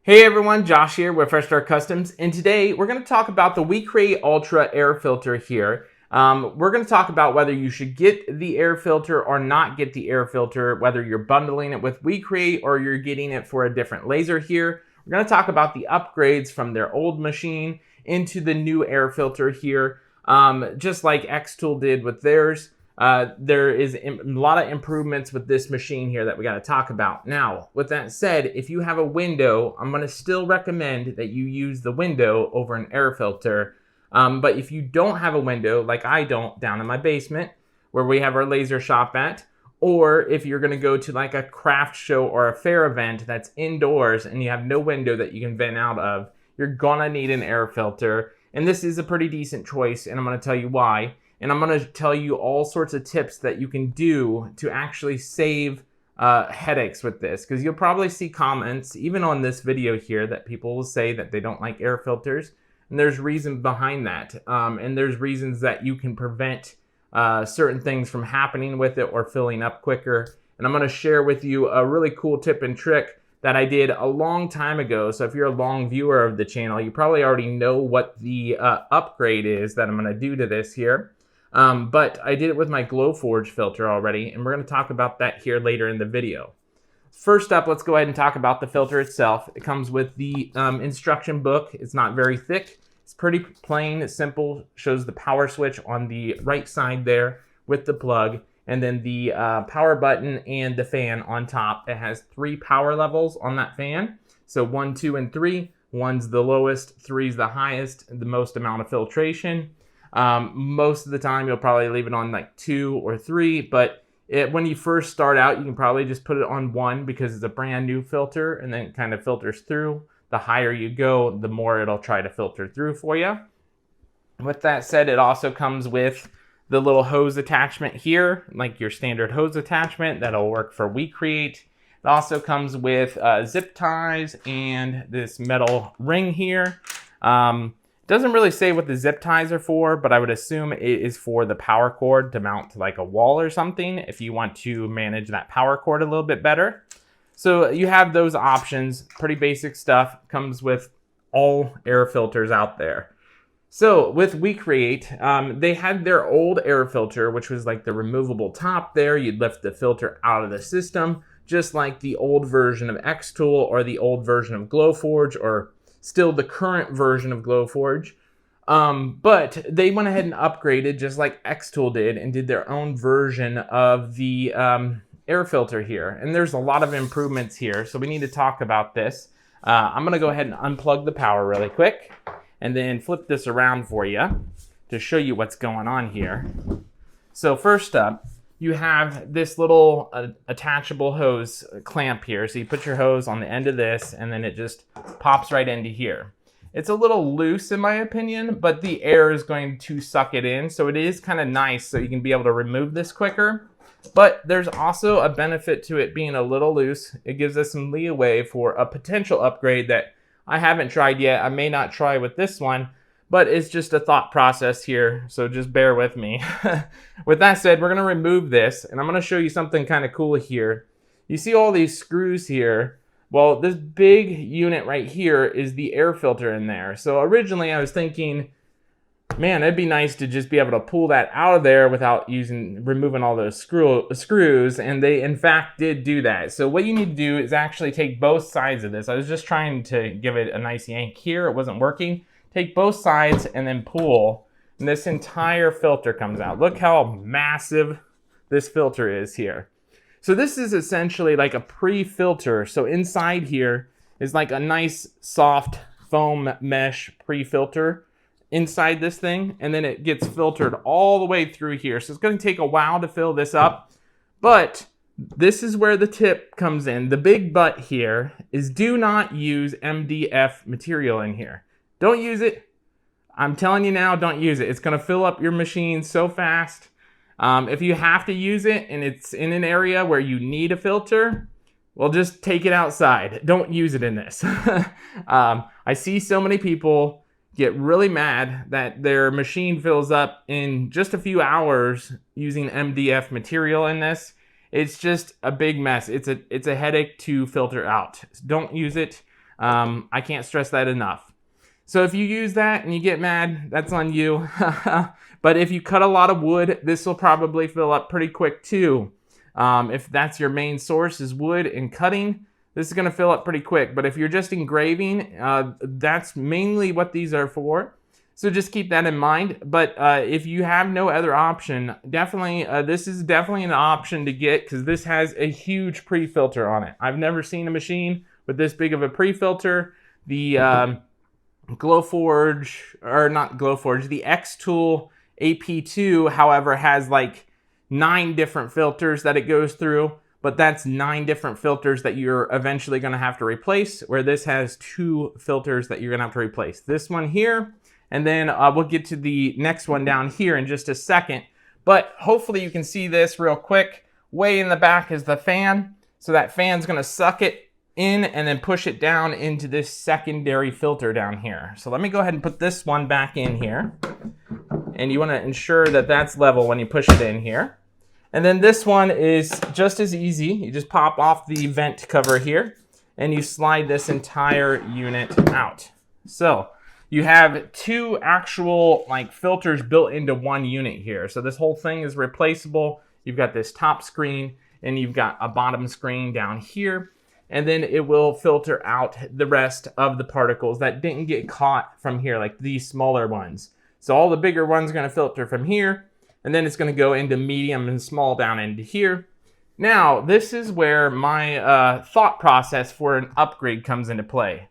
Hey everyone, Josh here with Fresh Start Customs, and today we're going to talk about the WeCreat Ultra air filter here. We're going to talk about whether you should get the air filter or not get the air filter, whether you're bundling it with WeCreat or you're getting it for a different laser here. We're going to talk about the upgrades from their old machine into the new air filter here, just like Xtool did with theirs. There is a lot of improvements with this machine here that we got to talk about. Now, with that said, if you have a window, I'm going to still recommend that you use the window over an air filter. But if you don't have a window, like I don't, down in my basement, where we have our laser shop at, or if you're going to go to like a craft show or a fair event that's indoors and you have no window that you can vent out of, you're going to need an air filter. And this is a pretty decent choice, and I'm going to tell you why. And I'm going to tell you all sorts of tips that you can do to actually save headaches with this. Because you'll probably see comments, even on this video here, that people will say that they don't like air filters. And there's reason behind that. And there's reasons that you can prevent certain things from happening with it or filling up quicker. And I'm going to share with you a really cool tip and trick that I did a long time ago. So if you're a long viewer of the channel, you probably already know what the upgrade is that I'm going to do to this here. But I did it with my Glowforge filter already, and we're going to talk about that here later in the video. First up, let's go ahead and talk about the filter itself. It comes with the instruction book. It's not very thick. It's pretty plain, it's simple. Shows the power switch on the right side there with the plug, and then the power button and the fan on top. It has 3 power levels on that fan. So 1, 2, and 3. 1's the lowest, 3's the highest, the most amount of filtration. Most of the time you'll probably leave it on like 2 or 3, but when you first start out, you can probably just put it on 1 because it's a brand new filter, and then it kind of filters through. The higher you go, the more it'll try to filter through for you. With that said, it also comes with the little hose attachment here, like your standard hose attachment that'll work for WeCreat. It also comes with zip ties and this metal ring here. Doesn't really say what the zip ties are for, but I would assume it is for the power cord to mount to like a wall or something if you want to manage that power cord a little bit better. So you have those options. Pretty basic stuff. Comes with all air filters out there. So with WeCreat, they had their old air filter, which was like the removable top there. You'd lift the filter out of the system, just like the old version of Xtool or the old version of Glowforge, or still the current version of Glowforge. But they went ahead and upgraded just like Xtool did and did their own version of the air filter here. And there's a lot of improvements here, so we need to talk about this. I'm going to go ahead and unplug the power really quick and then flip this around for you to show you what's going on here. So first up, you have this little attachable hose clamp here. So you put your hose on the end of this, and then it just pops right into here. It's a little loose in my opinion, but the air is going to suck it in. So it is kind of nice, so you can be able to remove this quicker. But there's also a benefit to it being a little loose. It gives us some leeway for a potential upgrade that I haven't tried yet. I may not try with this one, but it's just a thought process here, so just bear with me. With that said, we're going to remove this, and I'm going to show you something kind of cool here. You see all these screws here? Well, this big unit right here is the air filter in there. So originally I was thinking, man, it'd be nice to just be able to pull that out of there without removing all those screws, and they in fact did do that. So what you need to do is actually take both sides of this. I was just trying to give it a nice yank here. It wasn't working. Take both sides and then pull, and this entire filter comes out. Look how massive this filter is here. So this is essentially like a pre-filter. So inside here is like a nice soft foam mesh pre-filter inside this thing, and then it gets filtered all the way through here. So it's going to take a while to fill this up, but this is where the tip comes in. The big but here is do not use MDF material in here. Don't use it. I'm telling you now, don't use it. It's going to fill up your machine so fast. If you have to use it and it's in an area where you need a filter, well, just take it outside. Don't use it in this. I see so many people get really mad that their machine fills up in just a few hours using MDF material in this. It's just a big mess. It's a headache to filter out. Don't use it. I can't stress that enough. So if you use that and you get mad, that's on you. But if you cut a lot of wood, this will probably fill up pretty quick too. If that's your main source is wood and cutting, this is going to fill up pretty quick. But if you're just engraving, that's mainly what these are for. So just keep that in mind. But if you have no other option, definitely, this is definitely an option to get because this has a huge pre-filter on it. I've never seen a machine with this big of a pre-filter. The Glowforge, or not Glowforge, the X-Tool AP2, however, has like 9 different filters that it goes through, but that's 9 different filters that you're eventually going to have to replace, where this has 2 filters that you're going to have to replace. This one here, and then we'll get to the next one down here in just a second, but hopefully you can see this real quick. Way in the back is the fan, so that fan's going to suck it in and then push it down into this secondary filter down here. So let me go ahead and put this one back in here. And you want to ensure that that's level when you push it in here. And then this one is just as easy. You just pop off the vent cover here and you slide this entire unit out. So you have 2 actual like filters built into one unit here. So this whole thing is replaceable. You've got this top screen and you've got a bottom screen down here. And then it will filter out the rest of the particles that didn't get caught from here, like these smaller ones. So all the bigger ones are going to filter from here, and then it's going to go into medium and small down into here. Now, this is where my thought process for an upgrade comes into play.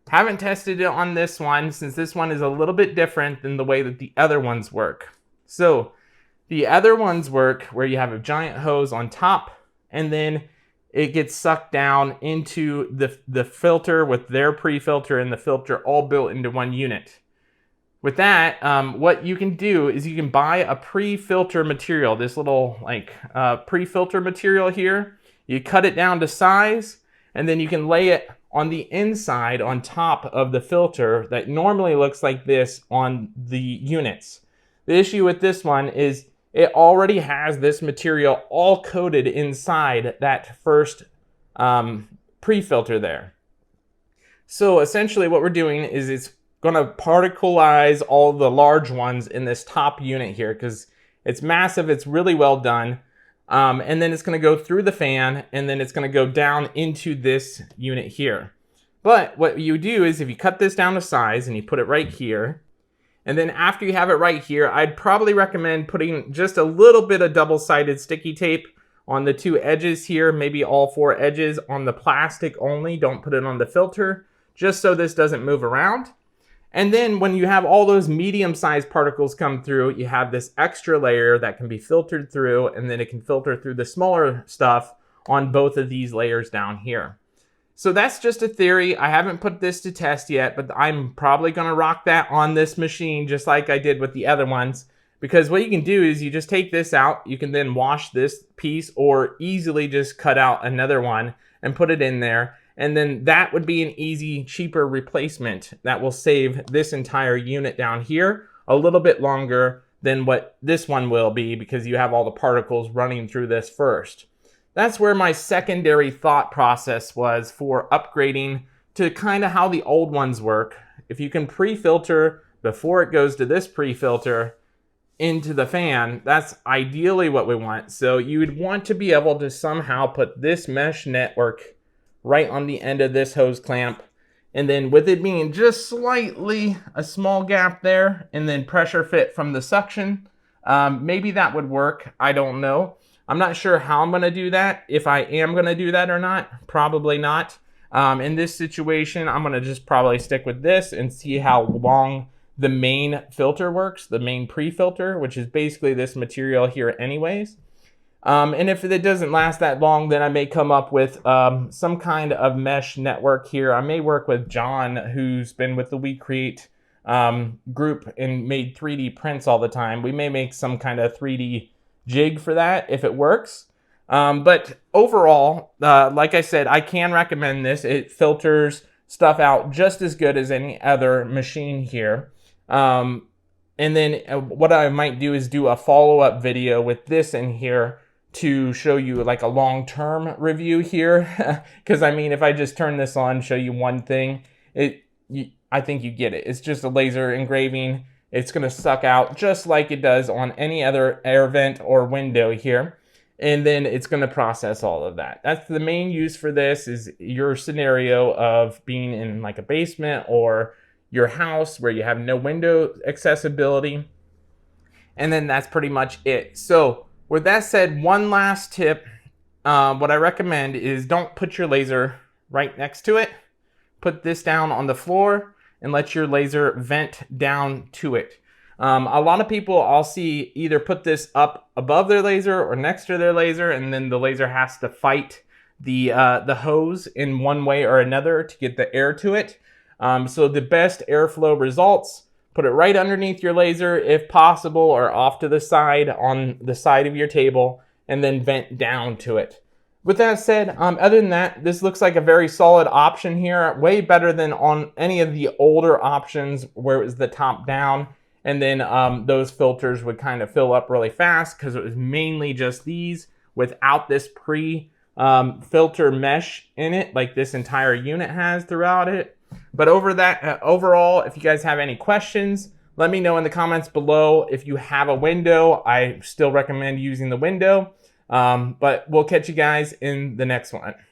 Haven't tested it on this one, since this one is a little bit different than the way that the other ones work. So the other ones work where you have a giant hose on top, and then it gets sucked down into the filter with their pre-filter and the filter all built into one unit. With that, what you can do is you can buy a pre-filter material, this little like pre-filter material here. You cut it down to size, and then you can lay it on the inside on top of the filter that normally looks like this on the units. The issue with this one is it already has this material all coated inside that first pre-filter there. So essentially what we're doing is it's going to particleize all the large ones in this top unit here because it's massive, it's really well done. And then it's going to go through the fan and then it's going to go down into this unit here. But what you do is if you cut this down to size and you put it right here, and then after you have it right here, I'd probably recommend putting just a little bit of double-sided sticky tape on the 2 edges here, maybe all 4 edges on the plastic only. Don't put it on the filter, just so this doesn't move around. And then when you have all those medium-sized particles come through, you have this extra layer that can be filtered through, and then it can filter through the smaller stuff on both of these layers down here. So that's just a theory. I haven't put this to test yet, but I'm probably going to rock that on this machine just like I did with the other ones. Because what you can do is you just take this out. You can then wash this piece or easily just cut out another one and put it in there. And then that would be an easy, cheaper replacement that will save this entire unit down here a little bit longer than what this one will be because you have all the particles running through this first. That's where my secondary thought process was for upgrading to kind of how the old ones work. If you can pre-filter before it goes to this pre-filter into the fan, that's ideally what we want. So you would want to be able to somehow put this mesh network right on the end of this hose clamp. And then with it being just slightly a small gap there and then pressure fit from the suction, maybe that would work. I don't know. I'm not sure how I'm going to do that. If I am going to do that or not, probably not. In this situation, I'm going to just probably stick with this and see how long the main filter works, the main pre-filter, which is basically this material here anyways. And if it doesn't last that long, then I may come up with some kind of mesh network here. I may work with John, who's been with the WeCreat group and made 3D prints all the time. We may make some kind of 3D jig for that if it works. But overall, like I said, I can recommend this. It filters stuff out just as good as any other machine here. And then what I might do is do a follow-up video with this in here to show you like a long-term review here, because I mean, if I just turn this on, show you one thing, I think you get it. It's just a laser engraving. It's gonna suck out just like it does on any other air vent or window here. And then it's gonna process all of that. That's the main use for this, is your scenario of being in like a basement or your house where you have no window accessibility. And then that's pretty much it. So with that said, one last tip, what I recommend is don't put your laser right next to it. Put this down on the floor and let your laser vent down to it. A lot of people I'll see either put this up above their laser or next to their laser, and then the laser has to fight the hose in one way or another to get the air to it. So the best airflow results, put it right underneath your laser if possible, or off to the side on the side of your table, and then vent down to it. With that said, other than that, this looks like a very solid option here, way better than on any of the older options where it was the top down, and then those filters would kind of fill up really fast because it was mainly just these without this filter mesh in it, like this entire unit has throughout it. But overall, if you guys have any questions, let me know in the comments below. If you have a window, I still recommend using the window. But we'll catch you guys in the next one.